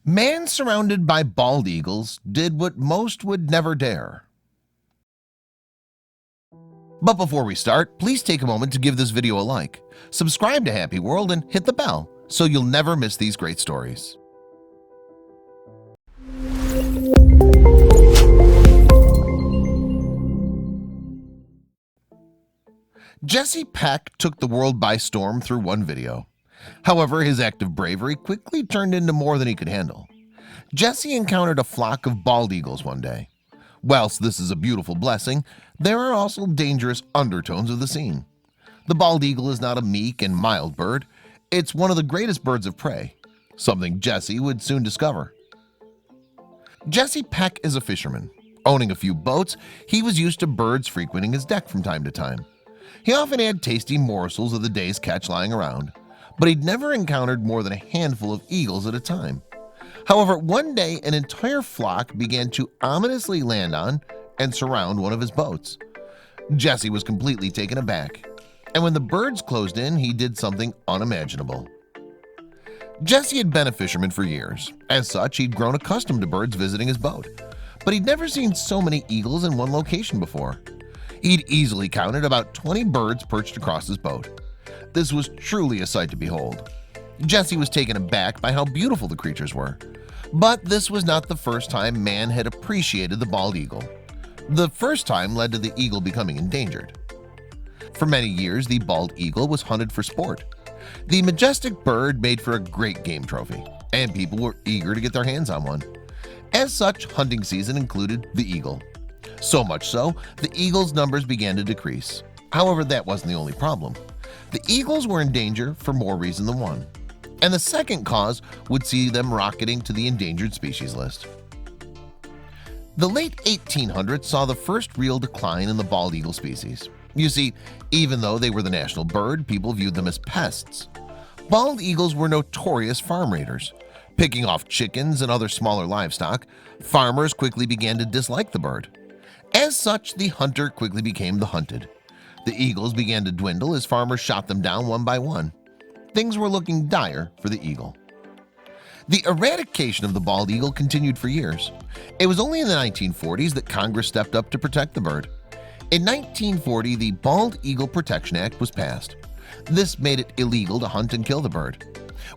Man surrounded by bald eagles did what most would never dare. But before we start, please take a moment to give this video a like, subscribe to Happy World, and hit the bell so you'll never miss these great stories. Jessie Peck took the world by storm through one video. However, his act of bravery quickly turned into more than he could handle. Jessie encountered a flock of bald eagles one day. Whilst this is a beautiful blessing, there are also dangerous undertones of the scene. The bald eagle is not a meek and mild bird. It's one of the greatest birds of prey, something Jessie would soon discover. Jessie Peck is a fisherman. Owning a few boats, he was used to birds frequenting his deck from time to time. He often had tasty morsels of the day's catch lying around, but he'd never encountered more than a handful of eagles at a time. However, one day an entire flock began to ominously land on and surround one of his boats. Jessie was completely taken aback, and when the birds closed in, he did something unimaginable. Jessie had been a fisherman for years. As such, he'd grown accustomed to birds visiting his boat, but he'd never seen so many eagles in one location before. He'd easily counted about 20 birds perched across his boat. This was truly a sight to behold. Jessie was taken aback by how beautiful the creatures were. But this was not the first time man had appreciated the bald eagle. The first time led to the eagle becoming endangered. For many years, the bald eagle was hunted for sport. The majestic bird made for a great game trophy, and people were eager to get their hands on one. As such, hunting season included the eagle. So much so, the eagle's numbers began to decrease. However, that wasn't the only problem. The eagles were in danger for more reason than one, and the second cause would see them rocketing to the endangered species list. The late 1800s saw the first real decline in the bald eagle species. You see, even though they were the national bird, people viewed them as pests. Bald eagles were notorious farm raiders. Picking off chickens and other smaller livestock, farmers quickly began to dislike the bird. As such, the hunter quickly became the hunted. The eagles began to dwindle as farmers shot them down one by one. Things were looking dire for the eagle. The eradication of the bald eagle continued for years. It was only in the 1940s that Congress stepped up to protect the bird. In 1940, the Bald Eagle Protection Act was passed. This made it illegal to hunt and kill the bird.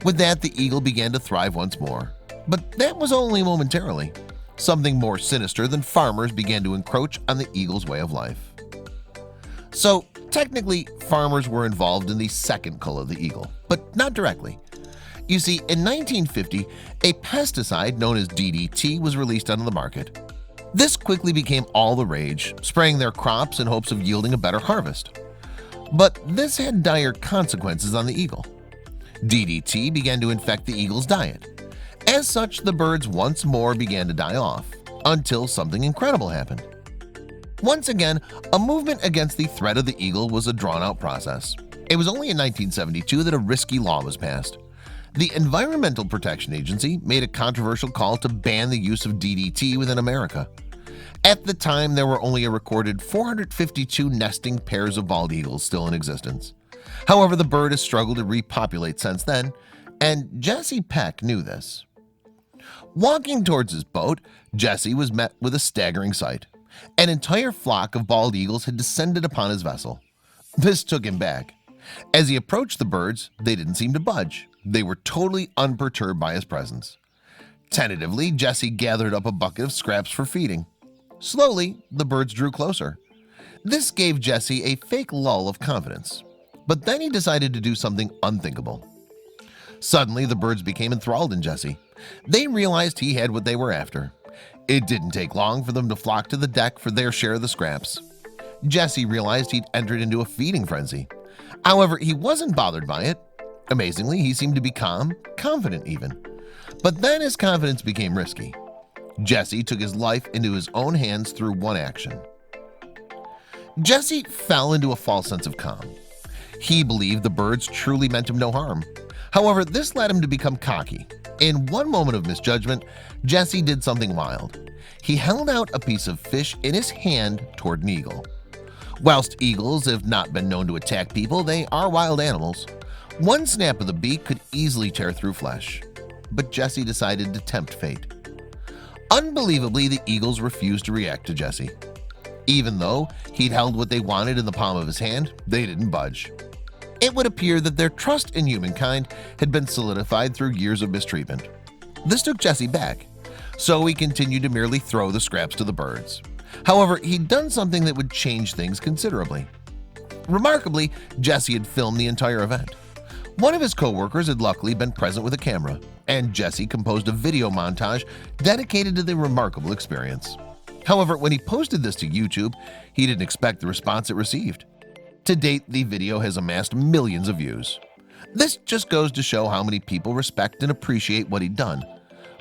With that, the eagle began to thrive once more. But that was only momentarily. Something more sinister than farmers began to encroach on the eagle's way of life. So, technically, farmers were involved in the second cull of the eagle, but not directly. You see, in 1950, a pesticide known as DDT was released onto the market. This quickly became all the rage, spraying their crops in hopes of yielding a better harvest. But this had dire consequences on the eagle. DDT began to infect the eagle's diet. As such, the birds once more began to die off, until something incredible happened. Once again, a movement against the threat of the eagle was a drawn-out process. It was only in 1972 that a risky law was passed. The Environmental Protection Agency made a controversial call to ban the use of DDT within America. At the time, there were only a recorded 452 nesting pairs of bald eagles still in existence. However, the bird has struggled to repopulate since then, and Jessie Peck knew this. Walking towards his boat, Jessie was met with a staggering sight. An entire flock of bald eagles had descended upon his vessel. This took him back. As he approached the birds, they didn't seem to budge. They were totally unperturbed by his presence. Tentatively, Jessie gathered up a bucket of scraps for feeding. Slowly, the birds drew closer. This gave Jessie a fake lull of confidence. But then he decided to do something unthinkable. Suddenly, the birds became enthralled in Jessie. They realized he had what they were after. It didn't take long for them to flock to the deck for their share of the scraps. Jessie realized he'd entered into a feeding frenzy. However, he wasn't bothered by it. Amazingly, he seemed to be calm, confident even. But then his confidence became risky. Jessie took his life into his own hands through one action. Jessie fell into a false sense of calm. He believed the birds truly meant him no harm. However, this led him to become cocky. In one moment of misjudgment, Jessie did something wild. He held out a piece of fish in his hand toward an eagle. Whilst eagles have not been known to attack people, they are wild animals. One snap of the beak could easily tear through flesh. but Jessie decided to tempt fate. Unbelievably, the eagles refused to react to Jessie. Even though he'd held what they wanted in the palm of his hand, they didn't budge. It would appear that their trust in humankind had been solidified through years of mistreatment. This took Jessie back, so he continued to merely throw the scraps to the birds. However, he'd done something that would change things considerably. Remarkably, Jessie had filmed the entire event. One of his co-workers had luckily been present with a camera, and Jessie composed a video montage dedicated to the remarkable experience. However, when he posted this to YouTube, he didn't expect the response it received. To date, the video has amassed millions of views. This just goes to show how many people respect and appreciate what he'd done.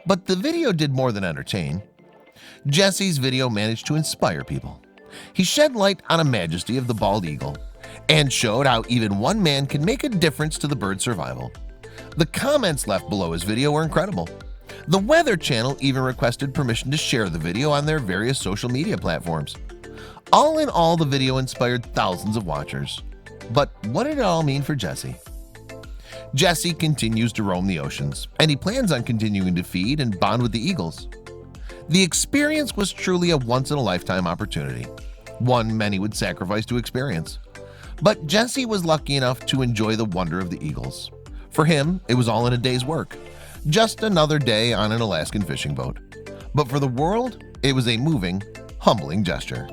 But the video did more than entertain. Jessie's video managed to inspire people. He shed light on a majesty of the bald eagle and showed how even one man can make a difference to the bird's survival. The comments left below his video were incredible. The Weather Channel even requested permission to share the video on their various social media platforms. All in all, the video inspired thousands of watchers. But what did it all mean for Jessie? Jessie continues to roam the oceans, and he plans on continuing to feed and bond with the eagles. The experience was truly a once-in-a-lifetime opportunity, one many would sacrifice to experience. But Jessie was lucky enough to enjoy the wonder of the eagles. For him, it was all in a day's work, just another day on an Alaskan fishing boat. But for the world, it was a moving, humbling gesture.